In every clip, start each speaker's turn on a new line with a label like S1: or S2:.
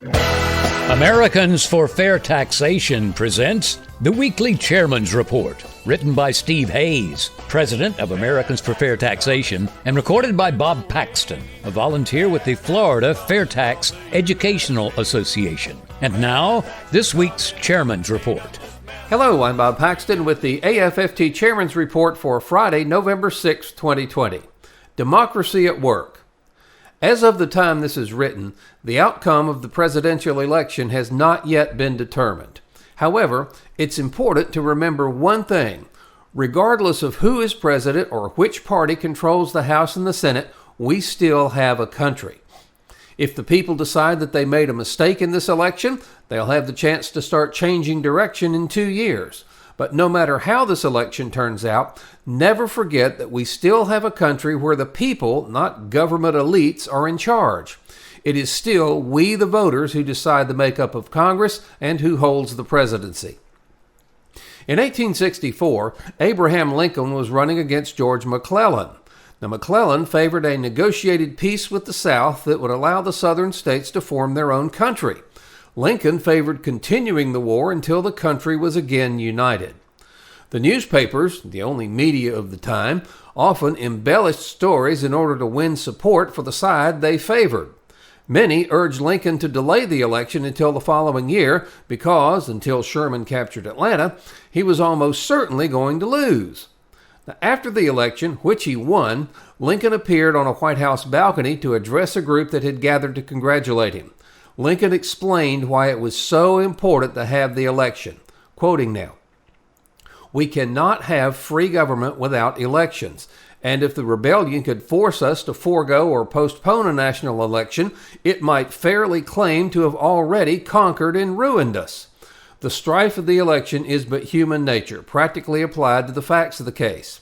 S1: Americans for Fair Taxation presents the Weekly Chairman's Report, written by Steve Hayes, president of Americans for Fair Taxation, and recorded by Bob Paxton, a volunteer with the Florida FAIRtax Educational Association. And now, this week's Chairman's Report.
S2: Hello, I'm Bob Paxton with the AFFT Chairman's Report for Friday, November 6, 2020. Democracy at Work. As of the time this is written, the outcome of the presidential election has not yet been determined. However, it's important to remember one thing. Regardless of who is president or which party controls the House and the Senate, we still have a country. If the people decide that they made a mistake in this election, they'll have the chance to start changing direction in 2 years. But no matter how this election turns out, never forget that we still have a country where the people, not government elites, are in charge. It is still we, the voters, who decide the makeup of Congress and who holds the presidency. In 1864, Abraham Lincoln was running against George McClellan. Now, McClellan favored a negotiated peace with the South that would allow the southern states to form their own country. Lincoln favored continuing the war until the country was again united. The newspapers, the only media of the time, often embellished stories in order to win support for the side they favored. Many urged Lincoln to delay the election until the following year because, until Sherman captured Atlanta, he was almost certainly going to lose. Now, after the election, which he won, Lincoln appeared on a White House balcony to address a group that had gathered to congratulate him. Lincoln explained why it was so important to have the election. Quoting now, "We cannot have free government without elections, and if the rebellion could force us to forego or postpone a national election, it might fairly claim to have already conquered and ruined us. The strife of the election is but human nature, practically applied to the facts of the case.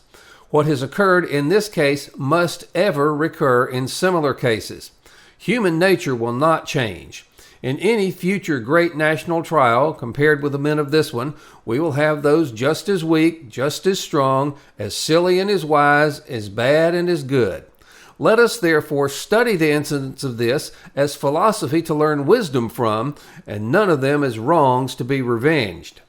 S2: What has occurred in this case must ever recur in similar cases. Human nature will not change. In any future great national trial, compared with the men of this one, we will have those just as weak, just as strong, as silly and as wise, as bad and as good. Let us therefore study the incidents of this as philosophy to learn wisdom from, and none of them as wrongs to be revenged."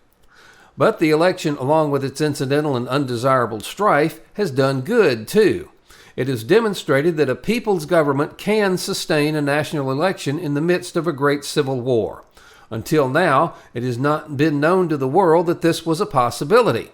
S2: But the election, along with its incidental and undesirable strife, has done good, too. It has demonstrated that a people's government can sustain a national election in the midst of a great civil war. Until now, it has not been known to the world that this was a possibility.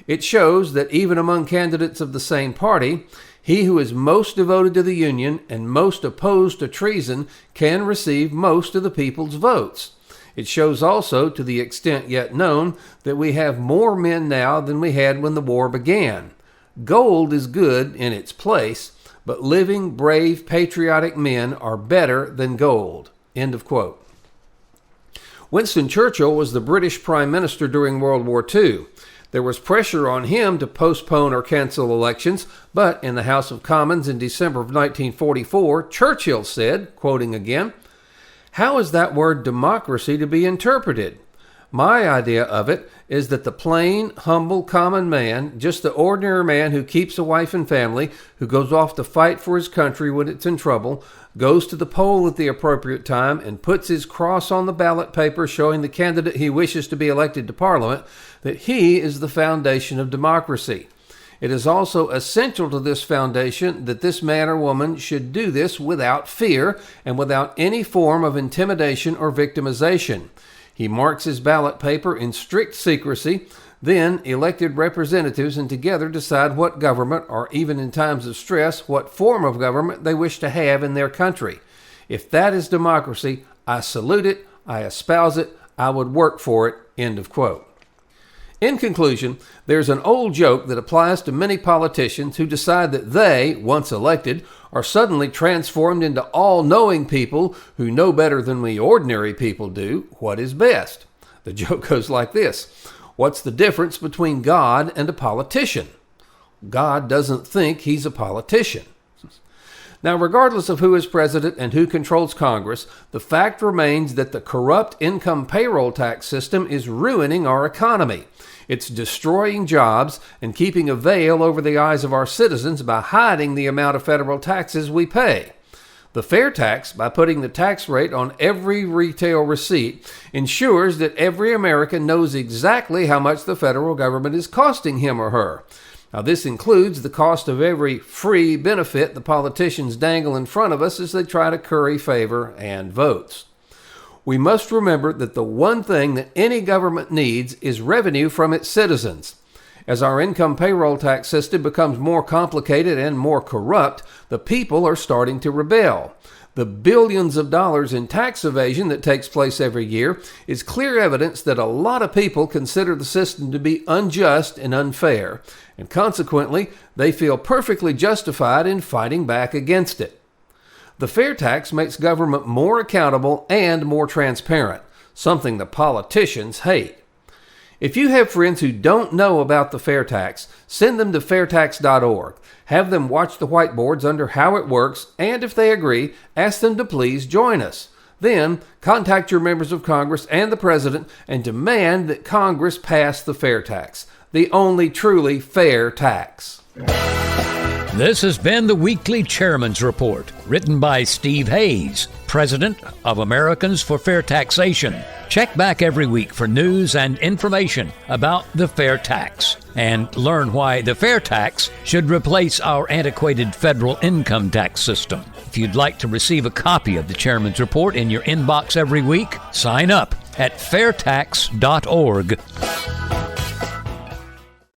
S2: It shows that even among candidates of the same party, he who is most devoted to the Union and most opposed to treason can receive most of the people's votes. It shows also, to the extent yet known, that we have more men now than we had when the war began. Gold is good in its place, but living, brave, patriotic men are better than gold. End of quote. Winston Churchill was the British Prime Minister during World War II. There was pressure on him to postpone or cancel elections, but in the House of Commons in December of 1944, Churchill said, quoting again, "How is that word democracy to be interpreted? My idea of it is that the plain, humble, common man, just the ordinary man who keeps a wife and family, who goes off to fight for his country when it's in trouble, goes to the poll at the appropriate time and puts his cross on the ballot paper showing the candidate he wishes to be elected to Parliament, that he is the foundation of democracy. It is also essential to this foundation that this man or woman should do this without fear and without any form of intimidation or victimization. He marks his ballot paper in strict secrecy, then elected representatives and together decide what government, or even in times of stress, what form of government they wish to have in their country. If that is democracy, I salute it, I espouse it, I would work for it." End of quote. In conclusion, there's an old joke that applies to many politicians who decide that they, once elected, are suddenly transformed into all-knowing people who know better than we ordinary people do what is best. The joke goes like this: what's the difference between God and a politician? God doesn't think he's a politician. Now, regardless of who is president and who controls Congress, the fact remains that the corrupt income payroll tax system is ruining our economy. It's destroying jobs and keeping a veil over the eyes of our citizens by hiding the amount of federal taxes we pay. The FAIRtax, by putting the tax rate on every retail receipt, ensures that every American knows exactly how much the federal government is costing him or her. Now, this includes the cost of every free benefit the politicians dangle in front of us as they try to curry favor and votes. We must remember that the one thing that any government needs is revenue from its citizens. As our income payroll tax system becomes more complicated and more corrupt, the people are starting to rebel. The billions of dollars in tax evasion that takes place every year is clear evidence that a lot of people consider the system to be unjust and unfair, and consequently, they feel perfectly justified in fighting back against it. The FAIRtax makes government more accountable and more transparent, something the politicians hate. If you have friends who don't know about the FAIRtax, send them to fairtax.org. Have them watch the whiteboards under how it works, and if they agree, ask them to please join us. Then, contact your members of Congress and the President and demand that Congress pass the FAIRtax, the only truly fair tax.
S1: This has been the Weekly Chairman's Report, written by Steve Hayes, President of Americans for Fair Taxation. Check back every week for news and information about the fair tax, and learn why the fair tax should replace our antiquated federal income tax system. If you'd like to receive a copy of the Chairman's Report in your inbox every week, sign up at fairtax.org.